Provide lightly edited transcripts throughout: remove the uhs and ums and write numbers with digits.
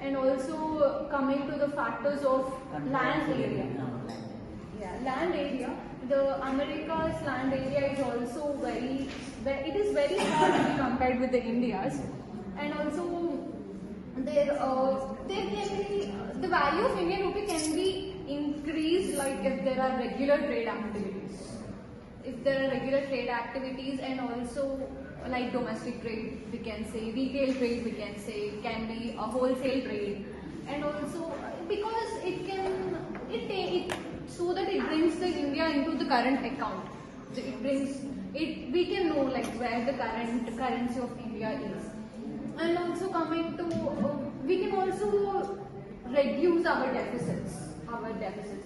And also coming to the factors of land area. Yeah, land area. The America's land area is also it is very small to be compared with the India's, and also there can be the value of Indian rupee can be increased like if there are regular trade activities. If there are regular trade activities and also like domestic trade, we can say retail trade, we can say can be a wholesale trade, and also because it so that it brings the India into the current account. We can know like where the current currency of India is, and also coming to we can also reduce our deficits.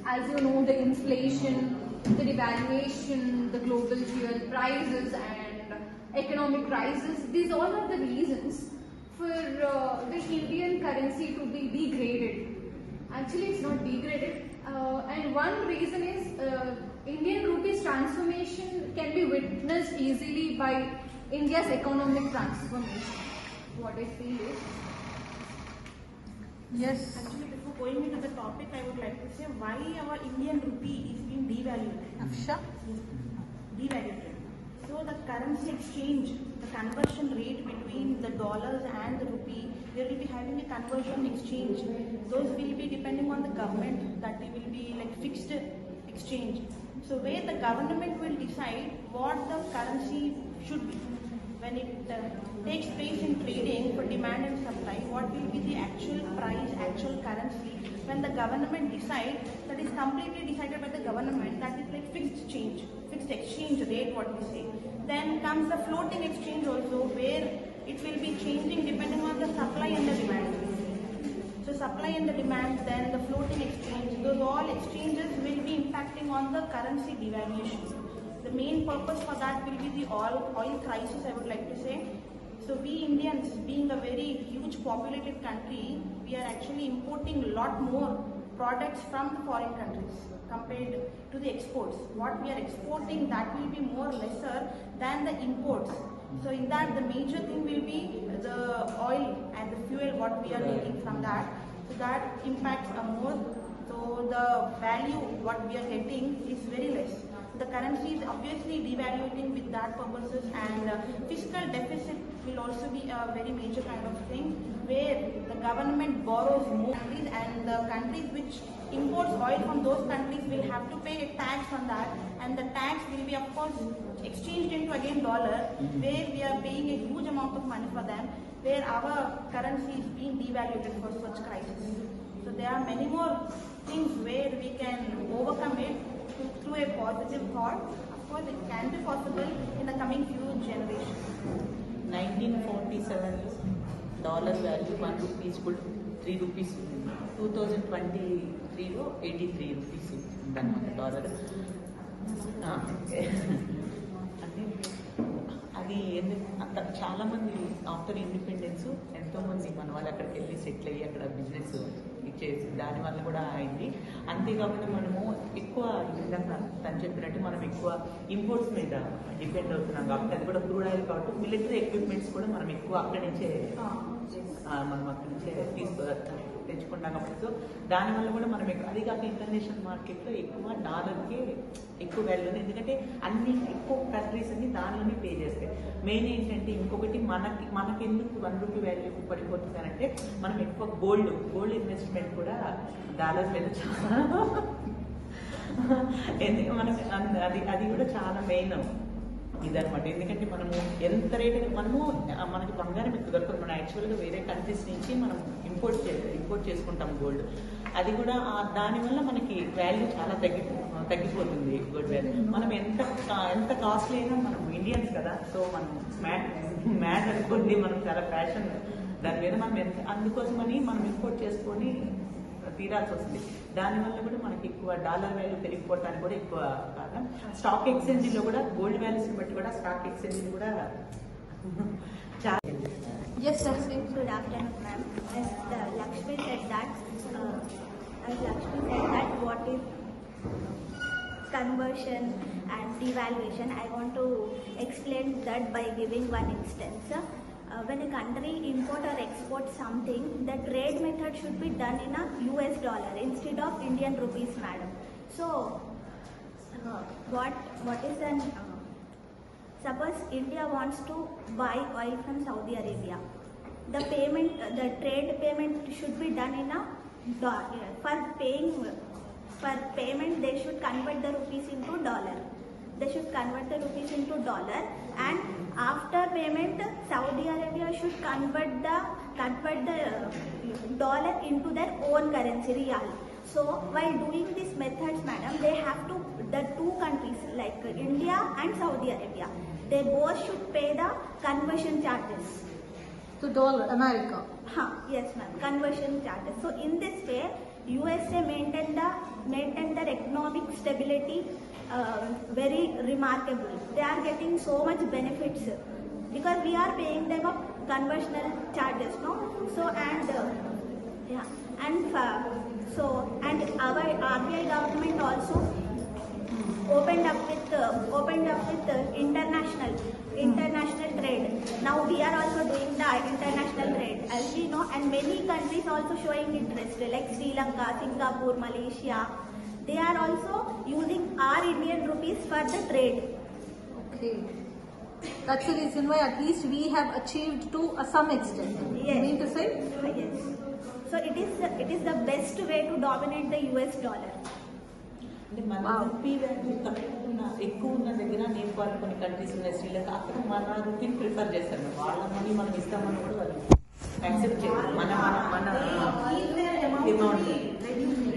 As you know, the inflation, the devaluation, the global fuel prices, and economic crisis. These all are the reasons for the Indian currency to be degraded. Actually, it's not degraded, and one reason is Indian rupee's transformation can be witnessed easily by India's economic transformation. What I feel is. Yes. Actually, before going into the topic, I would like to say why our Indian rupee is being devalued. Afsha? Devalued. So the currency exchange, the conversion rate between the dollars and the rupee, they will be having a conversion exchange. Those will be depending on the government, that they will be like fixed exchange. So where the government will decide what the currency should be. When it takes place in trading for demand and supply, what will be the actual price, actual currency? When the government decides, that is completely decided by the government, that is like fixed exchange rate, what we say. Then comes the floating exchange also, where it will be changing depending on the supply and the demand. So supply and the demand, then the floating exchange, those all exchanges will be impacting on the currency devaluation. The main purpose for that will be the oil crisis, I would like to say. So we Indians, being a very huge populated country, we are actually importing a lot more products from the foreign countries compared to the exports. What we are exporting, that will be more lesser than the imports. So in that, the major thing will be the oil and the fuel, what we are getting from that. So that impacts more. So the value, what we are getting is very less. The currency is obviously devaluating with that purposes, and fiscal deficit will also be a very major kind of thing, where the government borrows more countries, and the countries which imports oil from those countries will have to pay a tax on that, and the tax will be of course exchanged into again dollar, where we are paying a huge amount of money for them, where our currency is being devaluated for such crisis. So there are many more things where we can overcome it through a positive thought. Of course, it can be possible in the coming few generations. 1947 dollar value 1 rupee is equal to 3 rupees. 2023 లో 83 rupees dollar. అంటే అది అంత చాలా మంది after independence ఎంతోమంది మన వాళ్ళు అక్కడికి వెళ్ళి సెటిల్ అయ్యి అక్కడ బిజినెస్ ఇచ్చేసి దానివల్ల కూడా అయింది. అంతేకాకుండా మనము ఎక్కువ విధంగా తను చెప్పినట్టు మనం ఎక్కువ ఇంపోర్ట్స్ మీద డిపెండ్ అవుతున్నాం కాబట్టి, అది కూడా క్రూడ్ ఆయిల్ కాబట్టి మిలిటరీ ఎక్విప్మెంట్స్ కూడా మనం ఎక్కువ అక్కడి నుంచే తెచ్చుకుంటాం కాబట్టి, సో దానివల్ల కూడా మనం అది కాక ఇంటర్నేషనల్ మార్కెట్లో ఎక్కువ డాలర్కి ఎక్కువ వాల్యూ ఉంది. ఎందుకంటే అన్ని ఎక్కువ కంట్రీస్ అన్ని దానిలోనే పే చేస్తాయి. మెయిన్ ఏంటంటే ఇంకొకటి మనకెందుకు 1 రూపీ వాల్యూ పడిపోతుంది అంటే, మనం ఎక్కువ గోల్డ్ ఇన్వెస్ట్మెంట్ కూడా డాలర్ మీద చాలా అది కూడా చాలా మెయిన్ ఇదనమాట. ఎందుకంటే మనము ఎంత రేటు మనకి బంగారం ఎక్కువ దొరకదు. మనం యాక్చువల్గా వేరే కంట్రీస్ నుంచి మనం ఇంపోర్ట్ చేసుకుంటాం గోల్డ్. అది కూడా దానివల్ల మనకి వాల్యూ చాలా తగ్గిపోతుంది గోల్డ్ వాల్యూ. మనం ఎంత కాస్ట్లీ అయినా మనం ఇండియన్స్ కదా, సో మనం మ్యాట్ అనుకోండి, మనం చాలా ఫ్యాషన్ దాని మీద మనం అందుకోసమని మనం ఇంపోర్ట్ చేసుకొని తీరాల్సి వస్తుంది. దానివల్ల కూడా మనకి ఎక్కువ డాలర్ వాల్యూ పెరిగిపోవడానికి కూడా ఎక్కువ కారణం. స్టాక్ ఎక్స్చేంజ్లో కూడా గోల్డ్ వాల్యూస్ బట్టి కూడా స్టాక్ ఎక్స్చేంజ్ కూడా చాలా. Yes, sir. Good afternoon, ma'am. As Lakshmi said that, what is conversion and devaluation, I want to explain that by giving one instance. When a country import or export something, the trade method payment should be done in a US dollar instead of Indian rupees, madam. So, what is an suppose India wants to buy oil from Saudi Arabia. The trade payment should be done in a for payment they should convert the rupees into dollar. They should convert the rupees into dollar, and after payment Saudi Arabia should convert the dollar into their own currency, riyal. So while doing these methods, madam, they have to, the two countries like India and Saudi Arabia, they both should pay the conversion charges. To dollar, America. Yes, ma'am. Conversion charges. So in this way, USA maintain their economic stability very remarkably. They are getting so much benefits because we are paying them a conversional charges, no? So and our RBI government also opened up with international trade. Now we are also doing the international trade, as we know, and many countries also showing interest like Sri Lanka, Singapore, Malaysia. They are also using our Indian rupees for the trade. Okay. That's the reason why at least we have achieved to some extent. Yes. You mean to say? Yes. So it is the best way to dominate the US dollar. అంటే మన rupee value ఎక్కువ ఉన్న దగ్గర నేపాల్ కొన్ని countries ఉన్నాయి, శ్రీలంక, అక్కడ మన రూపీని prefer చేస్తారు. వాళ్ళ మనీ మనం ఇస్తామని కూడా వాళ్ళు యాక్సెప్ట్ చేయాలి. మన అమౌంట్